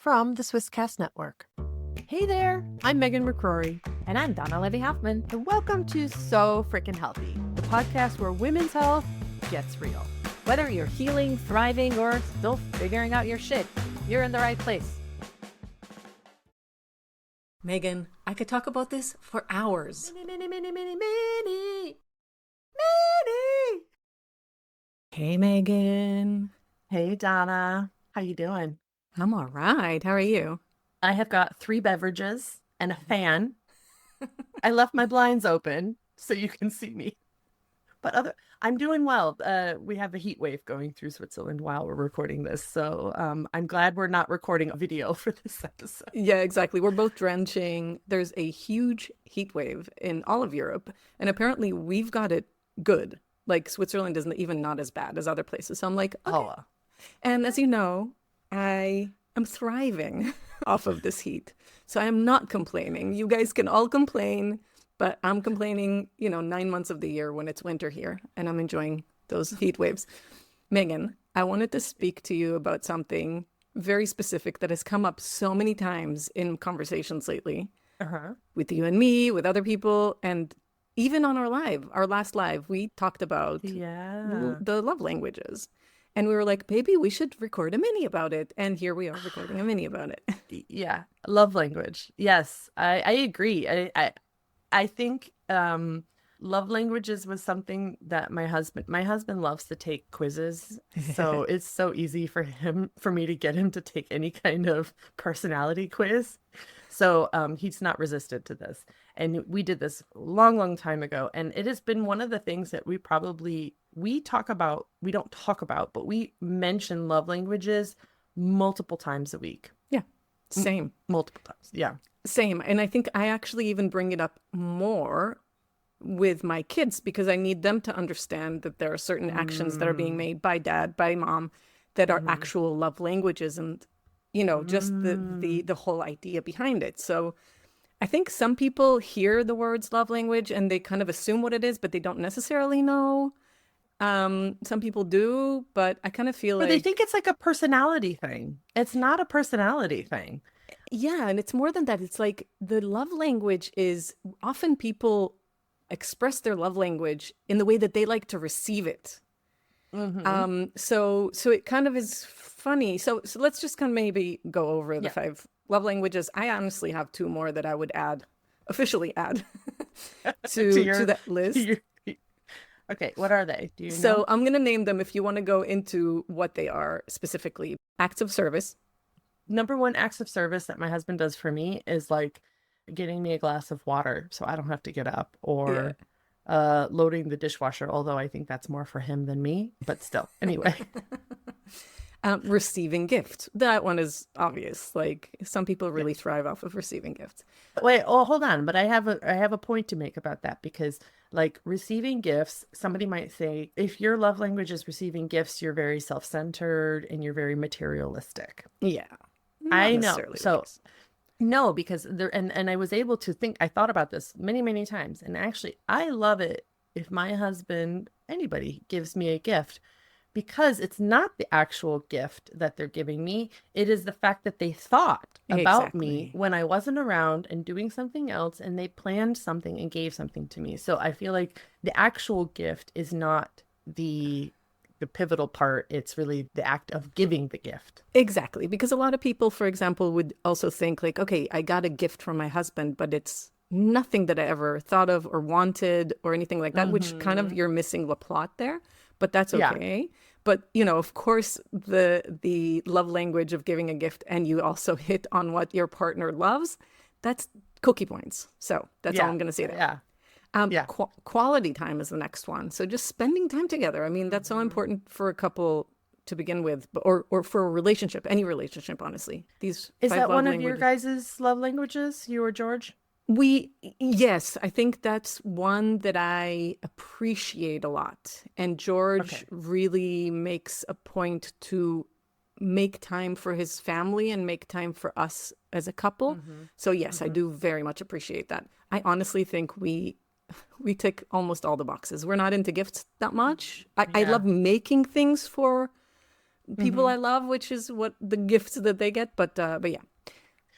from the Swisscast Network. Hey there, I'm Megan McCrory. And I'm Danna and And welcome to So Frickin Healthy, the podcast where women's health gets real. Whether you're healing, thriving, or still figuring out your shit, you're in the right place. Megan, I could talk about this for hours. Many. Hey, Megan. Hey, Donna. How you doing? I'm all right. How are you? I have got 3 beverages and a fan. I left my blinds open so you can see me. But I'm doing well. We have a heat wave going through Switzerland while we're recording this. So I'm glad we're not recording a video for this episode. Yeah, exactly. We're both drenching. There's a huge heat wave in all of Europe. And apparently we've got it good. Like Switzerland isn't even not as bad as other places. So I'm like, okay. Oh. And as you know, I am thriving off of this heat. So I am not complaining. You guys can all complain, but I'm complaining, 9 months of the year when it's winter here, and I'm enjoying those heat waves. Megan, I wanted to speak to you about something very specific that has come up so many times in conversations lately with you and me, with other people, and even on our last live, we talked about the love languages. And we were like, maybe we should record a mini about it. And here we are recording a mini about it. Yeah. Love language. Yes, I agree. I think love languages was something that my husband loves to take quizzes. So it's so easy for me to get him to take any kind of personality quiz. So he's not resistant to this. And we did this long, long time ago. And it has been one of the things that we don't talk about, but we mention love languages multiple times a week. Yeah, same. Multiple times. Yeah. Same. And I think I actually even bring it up more with my kids because I need them to understand that there are certain actions that are being made by dad, by mom, that are actual love languages and, just the whole idea behind it. So I think some people hear the words love language and they kind of assume what it is, but they don't necessarily know. Some people do, but I kind of feel like they think it's like a personality thing. It's not a personality thing. Yeah, and it's more than that. It's like the love language is often people express their love language in the way that they like to receive it. So it kind of is funny. So let's just kind of maybe go over the 5 love languages. I honestly have 2 more that I would officially add to that list. Okay, what are they? Do you know? So I'm going to name them if you want to go into what they are specifically. Acts of service. Number 1 acts of service that my husband does for me is like getting me a glass of water so I don't have to get up, or loading the dishwasher, although I think that's more for him than me, but still. Anyway. Receiving gifts. That one is obvious. Like some people really thrive off of receiving gifts. Wait, hold on. But I have a point to make about that, because like receiving gifts, somebody might say, if your love language is receiving gifts, you're very self-centered and you're very materialistic. Yeah. I know. So no, because and I was able to think, I thought about this many, many times. And actually, I love it if my husband, anybody gives me a gift, because it's not the actual gift that they're giving me. It is the fact that they thought about me when I wasn't around and doing something else, and they planned something and gave something to me. So I feel like the actual gift is not the pivotal part. It's really the act of giving the gift. Exactly. Because a lot of people, for example, would also think like, okay, I got a gift from my husband, but it's nothing that I ever thought of or wanted or anything like that, which kind of you're missing the plot there. But that's okay. Yeah. But, of course, the love language of giving a gift, and you also hit on what your partner loves, that's cookie points. So that's all I'm going to say there. Yeah. Quality time is the next one. So just spending time together. I mean, that's so important for a couple to begin with, or for a relationship, any relationship, honestly. Is that one of your guys' love languages, you or George? Yes, I think that's one that I appreciate a lot. And George really makes a point to make time for his family and make time for us as a couple. So yes, I do very much appreciate that. I honestly think we tick almost all the boxes. We're not into gifts that much. I love making things for people I love, which is what the gifts that they get. But yeah.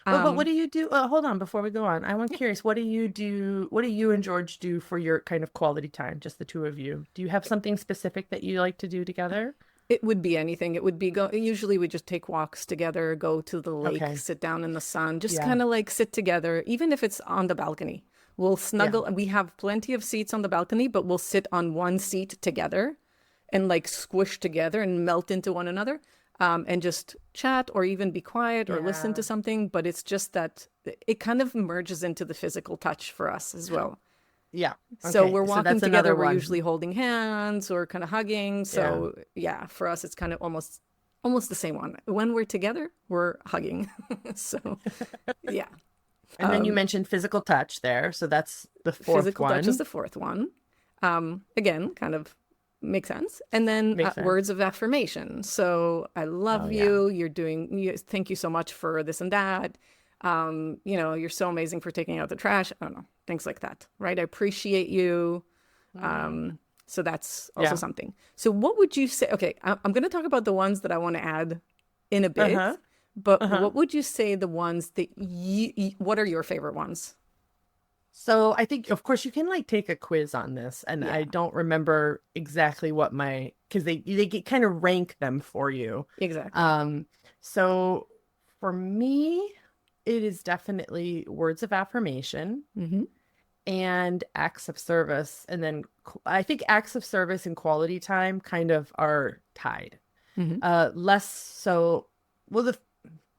Well, but what do you do? Hold on, before we go on, I'm curious. What do you do? What do you and George do for your kind of quality time, just the two of you? Do you have something specific that you like to do together? It would be anything. It would be usually we just take walks together, go to the lake, Okay. sit down in the sun, just Yeah. kind of like sit together, even if it's on the balcony. We'll snuggle and we have plenty of seats on the balcony, but we'll sit on one seat together and like squish together and melt into one another, and just chat or even be quiet or listen to Yeah. something. But it's just that it kind of merges into the physical touch for us as well. Yeah. So Okay. we're So walking that's together, another we're one. usually holding hands or kind of hugging. So yeah, for us it's kind of almost the same one. When we're together, we're hugging. So yeah. And then you mentioned physical touch there. So that's the fourth Physical touch is one. the fourth one. Again, kind of makes sense. And then Makes sense. words of affirmation. So I love Oh, yeah. you. Thank you so much for this and that. You're so amazing for taking out the trash. I don't know, things like that, right? I appreciate you. So that's also Yeah. something. So what would you say? Okay, I'm going to talk about the ones that I want to add in a bit, Uh-huh. but what would you say the ones that what are your favorite ones? So I think, of course, you can like take a quiz on this, and Yeah. I don't remember exactly what because they get kind of rank them for you. Exactly. So for me, it is definitely words of affirmation Mm-hmm. and acts of service, and then I think acts of service and quality time kind of are tied. Mm-hmm. Less so. Well,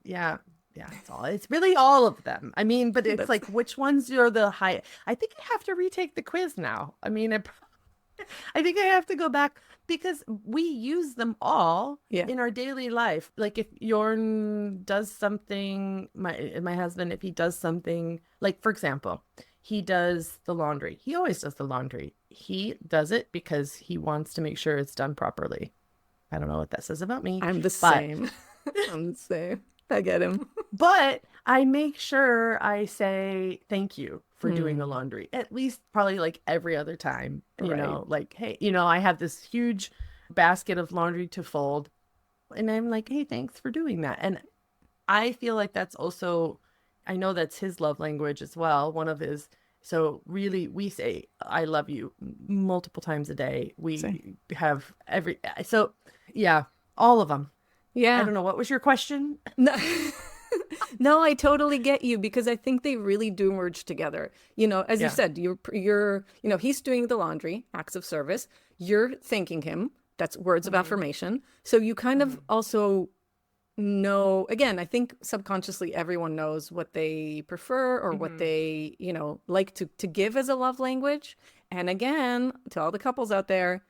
yeah. Yeah, it's really all of them. I mean, but it's like which ones are the high. I think I have to retake the quiz now. I mean, I think I have to go back because we use them all Yeah. in our daily life. Like if Jorn does something, my husband, if he does something, like for example, he does the laundry. He always does the laundry. He does it because he wants to make sure it's done properly. I don't know what that says about me. I'm the but same. I'm the same. I get him. But I make sure I say thank you for doing the laundry, at least probably like every other time, like, hey, I have this huge basket of laundry to fold and I'm like, hey, thanks for doing that. And I feel like that's also, I know that's his love language as well. One of his, so really we say, I love you multiple times a day. We Same. have so yeah, all of them. I Yeah. don't know. What was your question? No, no, I totally get you because I think they really do merge together. As you Yeah. said, he's doing the laundry, acts of service. You're thanking him. That's words of affirmation. So you kind of also know, again, I think subconsciously everyone knows what they prefer or what they, like to give as a love language. And again, to all the couples out there,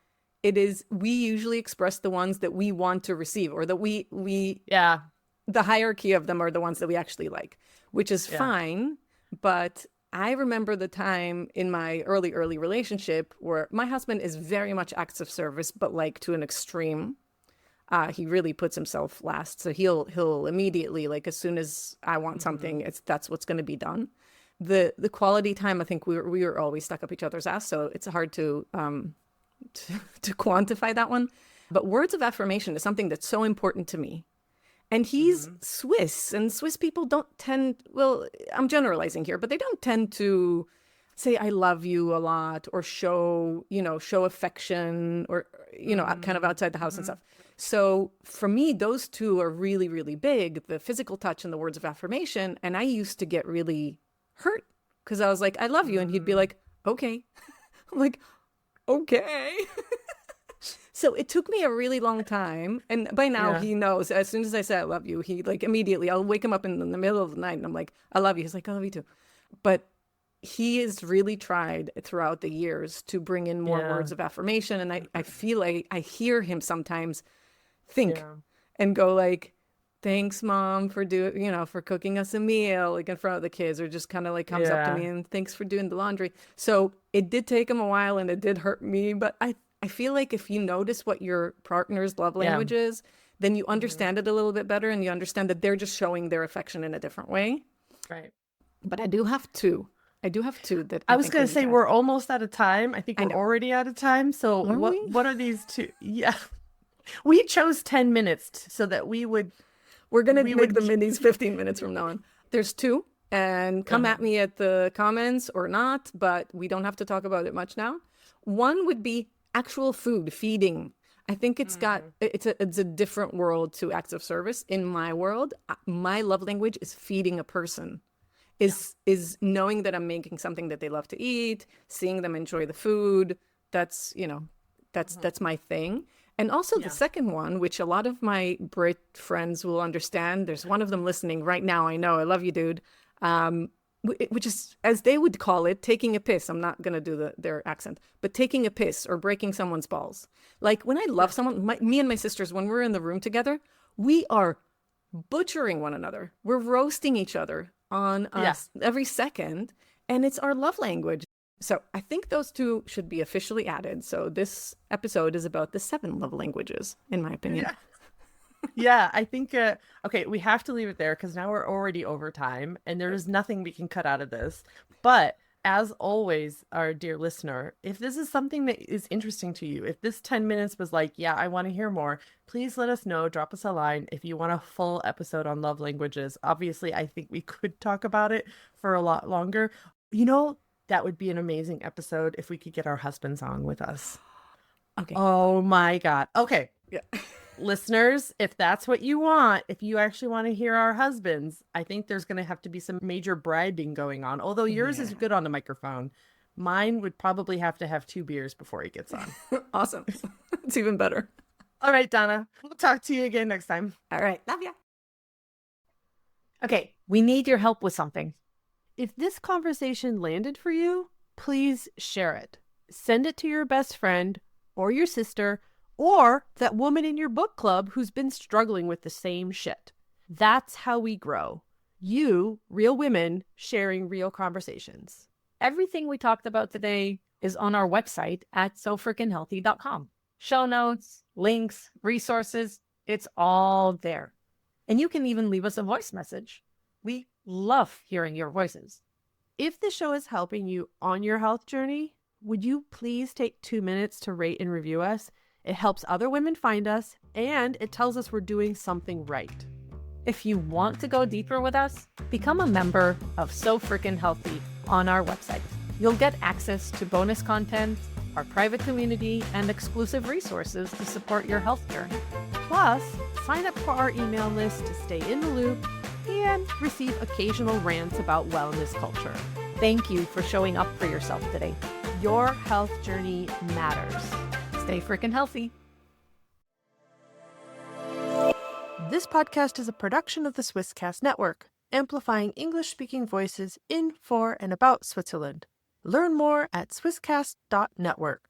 we usually express the ones that we want to receive or that Yeah. the hierarchy of them are the ones that we actually like, which is fine. But I remember the time in my early relationship where my husband is very much acts of service, but like to an extreme. He really puts himself last. So he'll immediately, like as soon as I want something, that's what's going to be done. The quality time, I think we were always stuck up each other's ass. So it's hard to quantify that one. But words of affirmation is something that's so important to me. And he's Swiss, and Swiss people don't well, I'm generalizing here, but they don't tend to say I love you a lot or show affection or, kind of outside the house and stuff. So for me, those two are really, really big, the physical touch and the words of affirmation. And I used to get really hurt because I was like, I love you. And he'd be like, okay. I'm like, okay. So it took me a really long time. And by now he knows, as soon as I say I love you, he like immediately, I'll wake him up in the middle of the night and I'm like, I love you. He's like, I love you too. But he has really tried throughout the years to bring in more words of affirmation. And I feel like I hear him sometimes think and go like, thanks mom for for cooking us a meal like in front of the kids, or just kind of like comes up to me and thanks for doing the laundry. So it did take him a while and it did hurt me, but I feel like if you notice what your partner's love language is, then you understand it a little bit better and you understand that they're just showing their affection in a different way. Right. But I do have two that I was think going we to say need to we're almost out of time. I think I we're know. already out of time. So Are we? what are these two? Yeah. We chose 10 minutes so that We're going to we make would the minis 15 minutes from now on. There's two, and come at me at the comments or not, but we don't have to talk about it much now. One would be actual food, feeding. I think it's a different world to acts of service. In my world, my love language is feeding a person. Is knowing that I'm making something that they love to eat, seeing them enjoy the food. That's, that's my thing. And also the second one, which a lot of my Brit friends will understand. There's one of them listening right now. I know. I love you, dude. Which is, as they would call it, taking a piss. I'm not going to do their accent, but taking a piss or breaking someone's balls. Like when I love someone, me and my sisters, when we're in the room together, we are butchering one another. We're roasting each other on us every second. And it's our love language. So I think those two should be officially added. So this episode is about the 7 love languages, in my opinion. Yeah, I think, okay, we have to leave it there because now we're already over time and there's nothing we can cut out of this. But as always, our dear listener, if this is something that is interesting to you, if this 10 minutes was like, yeah, I want to hear more, please let us know. Drop us a line if you want a full episode on love languages. Obviously, I think we could talk about it for a lot longer. That would be an amazing episode if we could get our husbands on with us. Okay. Oh my God. Okay. Yeah. Listeners, if that's what you want, if you actually want to hear our husbands, I think there's going to have to be some major bribing going on. Although yours is good on the microphone. Mine would probably have to have 2 beers before he gets on. Awesome. It's even better. All right, Donna. We'll talk to you again next time. All right. Love ya. Okay, we need your help with something. If this conversation landed for you, please share it. Send it to your best friend or your sister or that woman in your book club who's been struggling with the same shit. That's how we grow. You, real women, sharing real conversations. Everything we talked about today is on our website at sofrickinhealthy.com. Show notes, links, resources, it's all there. And you can even leave us a voice message. We love hearing your voices. If the show is helping you on your health journey, would you please take 2 minutes to rate and review us? It helps other women find us, and it tells us we're doing something right. If you want to go deeper with us, become a member of So Frickin Healthy on our website. You'll get access to bonus content, our private community, and exclusive resources to support your health journey. Plus, sign up for our email list to stay in the loop and receive occasional rants about wellness culture. Thank you for showing up for yourself today. Your health journey matters. Stay frickin' healthy. This podcast is a production of the Swisscast Network, amplifying English-speaking voices in, for, and about Switzerland. Learn more at swisscast.network.